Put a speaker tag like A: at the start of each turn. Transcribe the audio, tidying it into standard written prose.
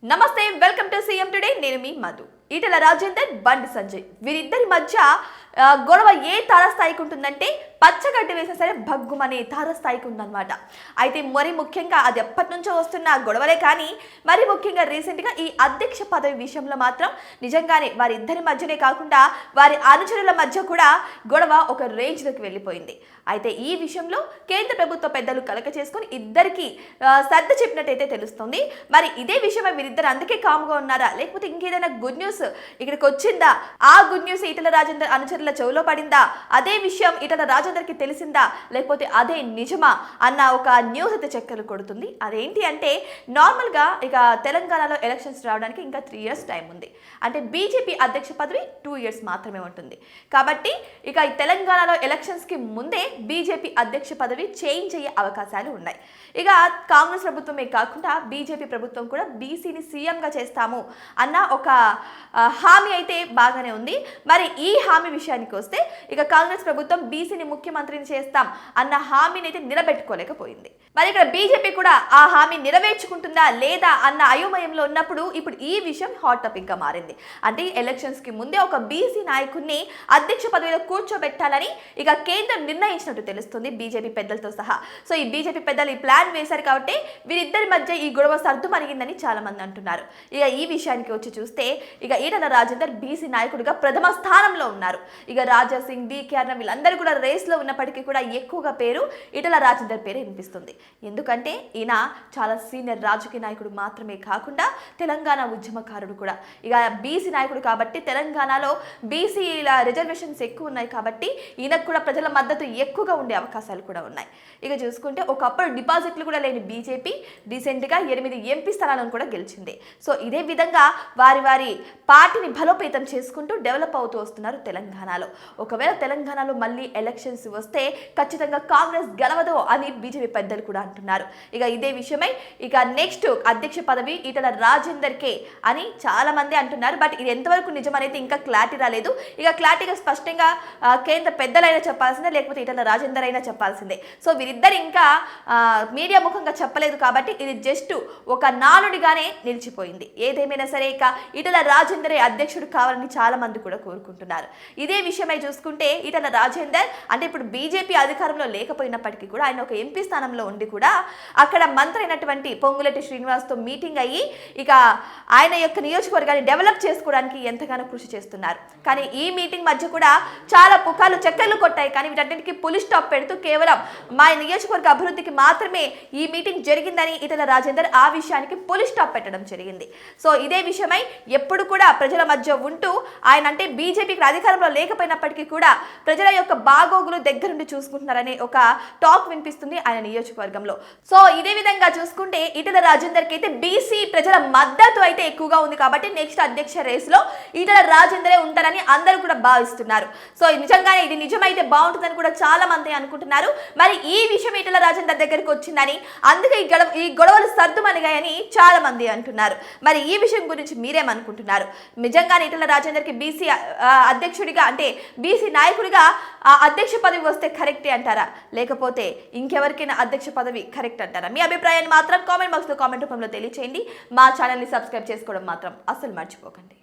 A: నమస్తే, welcome to CM today. నేను మీ మధు. ఈటెల రాజేందర్, బండి సంజయ్ వీరిద్దరి మధ్య గొడవ ఏ తారస్థాయికి ఉంటుందంటే పచ్చగడ్డి వేసినా సరే భగ్గుమనే తారస్థాయికి ఉందన్నమాట. అయితే మరి ముఖ్యంగా అది ఎప్పటి నుంచో వస్తున్న గొడవలే కానీ మరి ముఖ్యంగా రీసెంట్గా ఈ అధ్యక్ష పదవి విషయంలో మాత్రం నిజంగానే వారిద్దరి మధ్యనే కాకుండా వారి అనుచరుల మధ్య కూడా గొడవ ఒక రేంజ్లోకి వెళ్ళిపోయింది. అయితే ఈ విషయంలో కేంద్ర ప్రభుత్వ పెద్దలు కలక చేసుకుని ఇద్దరికి సర్ద చెప్పినట్టయితే తెలుస్తుంది. మరి ఇదే విషయమై వీరిద్దరు అందుకే కామ్గా ఉన్నారా, లేకపోతే ఇంకేదైనా గుడ్ న్యూస్ ఇక్కడికి వచ్చిందా? ఆ గుడ్ న్యూస్ ఈటెల రాజేందర్ అనుచరుల చెవులో పడిందా? అదే విషయం ఈటెల రాజేందర్కి తెలిసిందా, లేకపోతే అదే నిజమా అన్న ఒక న్యూస్ అయితే చక్కర్లు కొడుతుంది. అదేంటి అంటే నార్మల్గా ఇక తెలంగాణలో ఎలక్షన్స్ రావడానికి ఇంకా 3 years టైం ఉంది. అంటే బీజేపీ అధ్యక్ష పదవి 2 years మాత్రమే ఉంటుంది. కాబట్టి ఇక ఈ తెలంగాణలో ఎలక్షన్స్కి ముందే బీజేపీ అధ్యక్ష పదవి చేంజ్ అయ్యే అవకాశాలు ఉన్నాయి. ఇక కాంగ్రెస్ ప్రభుత్వమే కాకుండా బీజేపీ ప్రభుత్వం కూడా బీసీని సీఎంగా చేస్తాము అన్న ఒక హామీ అయితే బాగానే ఉంది. మరి ఈ హామీ విషయానికి వస్తే ఇక కాంగ్రెస్ ప్రభుత్వం బీసీని ముఖ్యమంత్రిని చేస్తాం అన్న హామీని అయితే నిలబెట్టుకోలేకపోయింది. మరి ఇక్కడ బీజేపీ కూడా ఆ హామీ నెరవేర్చుకుంటుందా లేదా అన్న అయోమయంలో ఉన్నప్పుడు ఇప్పుడు ఈ విషయం హాట్ టాపిక్ గా మారింది. అంటే ఎలక్షన్స్ కి ముందే ఒక బీసీ నాయకుడిని అధ్యక్ష పదవిలో కూర్చోబెట్టాలని ఇక కేంద్రం నిర్ణయించినట్టు తెలుస్తుంది బీజేపీ పెద్దలతో సహా. సో ఈ బీజేపీ పెద్దలు ఈ ప్లాన్ వేశారు కాబట్టి వీరిద్దరి మధ్య ఈ గొడవ సర్దు మరిగిందని చాలా మంది అంటున్నారు. ఇక ఈ విషయానికి వచ్చి చూస్తే ఇక ఈటెల రాజేందర్ బీసీ నాయకుడిగా ప్రథమ స్థానంలో ఉన్నారు. ఇక రాజా సింగ్, డికేఆర్ వీళ్ళందరూ కూడా రేస్లో ఉన్నప్పటికీ కూడా ఎక్కువగా పేరు ఈటెల రాజేందర్ పేరు వినిపిస్తుంది. ఎందుకంటే ఈయన చాలా సీనియర్ రాజకీయ నాయకుడు మాత్రమే కాకుండా తెలంగాణ ఉద్యమకారుడు కూడా. ఇక బీసీ నాయకుడు కాబట్టి తెలంగాణలో బీసీల రిజర్వేషన్స్ ఎక్కువ ఉన్నాయి కాబట్టి ఈయనకు కూడా ప్రజల మద్దతు ఎక్కువగా ఉండే అవకాశాలు కూడా ఉన్నాయి. ఇక చూసుకుంటే ఒకప్పుడు డిపాజిట్లు కూడా లేని బీజేపీ రీసెంట్గా 8 ఎంపీ స్థానాలను కూడా గెలిచింది. సో ఇదే విధంగా వారి పార్టీని బలోపేతం చేసుకుంటూ డెవలప్ అవుతూ వస్తున్నారు తెలంగాణలో. ఒకవేళ తెలంగాణలో మళ్ళీ ఎలక్షన్స్ వస్తే ఖచ్చితంగా కాంగ్రెస్ గెలవదు అని బీజేపీ పెద్దలు కూడా అంటున్నారు. ఇక ఇదే విషయమై ఇక నెక్స్ట్ అధ్యక్ష పదవి ఈటెల రాజేందర్కే అని చాలా మంది అంటున్నారు. బట్ ఇది ఎంతవరకు నిజమనేది ఇంకా క్లారిటీ రాలేదు. ఇక క్లారిటీగా స్పష్టంగా కేంద్ర పెద్దలైనా చెప్పాల్సిందే, లేకపోతే ఈటెల రాజేందర్ అయినా చెప్పాల్సిందే. సో వీరిద్దరు ఇంకా మీడియా ముఖంగా చెప్పలేదు కాబట్టి ఇది జస్ట్ ఒక నానుడిగానే నిలిచిపోయింది. ఏదేమైనా సరే ఇక ఈటెల రాజేందరే అధ్యక్షుడు కావాలని చాలా మంది కూడా కోరుకుంటున్నారు. ఇదే విషయమై చూసుకుంటే ఈటెల రాజేందర్ అంటే ఇప్పుడు బీజేపీ అధికారంలో లేకపోయినప్పటికీ కూడా ఆయన ఒక ఎంపీ స్థానంలో ఉండి కూడా అక్కడ మంత్రి అయినటువంటి పొంగులేటి శ్రీనివాస్తో మీటింగ్ అయ్యి ఇక ఆయన యొక్క నియోజకవర్గాన్ని డెవలప్ చేసుకోవడానికి ఎంతగానో కృషి చేస్తున్నారు. కానీ ఈ మీటింగ్ మధ్య కూడా చాలా పుకార్లు చక్కర్లు కొట్టాయి. కానీ వీటన్నిటికీ పులి స్టాప్ పెడుతూ కేవలం మా నియోజకవర్గ అభివృద్ధికి మాత్రమే ఈ మీటింగ్ జరిగిందని ఈటెల రాజేందర్ ఆ విషయానికి పులి స్టాప్ పెట్టడం జరిగింది. సో ఇదే విషయమై ఎప్పుడు కూడా ప్రజల మధ్య ఉంటూ ఆయన అంటే బీజేపీకి అధికారంలో లేకపోయినప్పటికీ కూడా ప్రజల యొక్క బాగోగులు దగ్గరుండి చూసుకుంటున్నారనే ఒక టాక్ వినిపిస్తుంది ఆయన నియోజకవర్గంలో. సో ఇదే విధంగా చూసుకుంటే ఈటెల రాజేందర్కి అయితే బీసీ ప్రజల మద్దతు అయితే ఎక్కువగా ఉంది కాబట్టి నెక్స్ట్ అధ్యక్ష రేసులో ఈటెల రాజేందరే ఉంటారని అందరూ కూడా భావిస్తున్నారు. సో నిజంగానే ఇది నిజమైతే బాగుంటుందని కూడా చాలా మంది అనుకుంటున్నారు. మరి ఈ విషయం ఈటెల రాజేందర్ దగ్గరికి వచ్చిందని అందుకే ఈ గొడవలు సర్దుమణిగాయని చాలా మంది అంటున్నారు. మరి ఈ విషయం గురించి మీరేమనుకుంటున్నారు? నిజంగానే ఈటెల రాజేందర్కి బీసీ అధ్యక్షుడిగా అంటే బీసీ నాయకుడిగా అధ్యక్ష పదవి వస్తే కరెక్టే అంటారా, లేకపోతే ఇంకెవరికైనా అధ్యక్ష పదవి కరెక్ట్ అంటారా? మీ అభిప్రాయాన్ని మాత్రం కామెంట్ బాక్స్లో కామెంట్ రూపంలో తెలియచేయండి. మా ఛానల్ని సబ్స్క్రైబ్ చేసుకోవడం మాత్రం అస్సలు మర్చిపోకండి.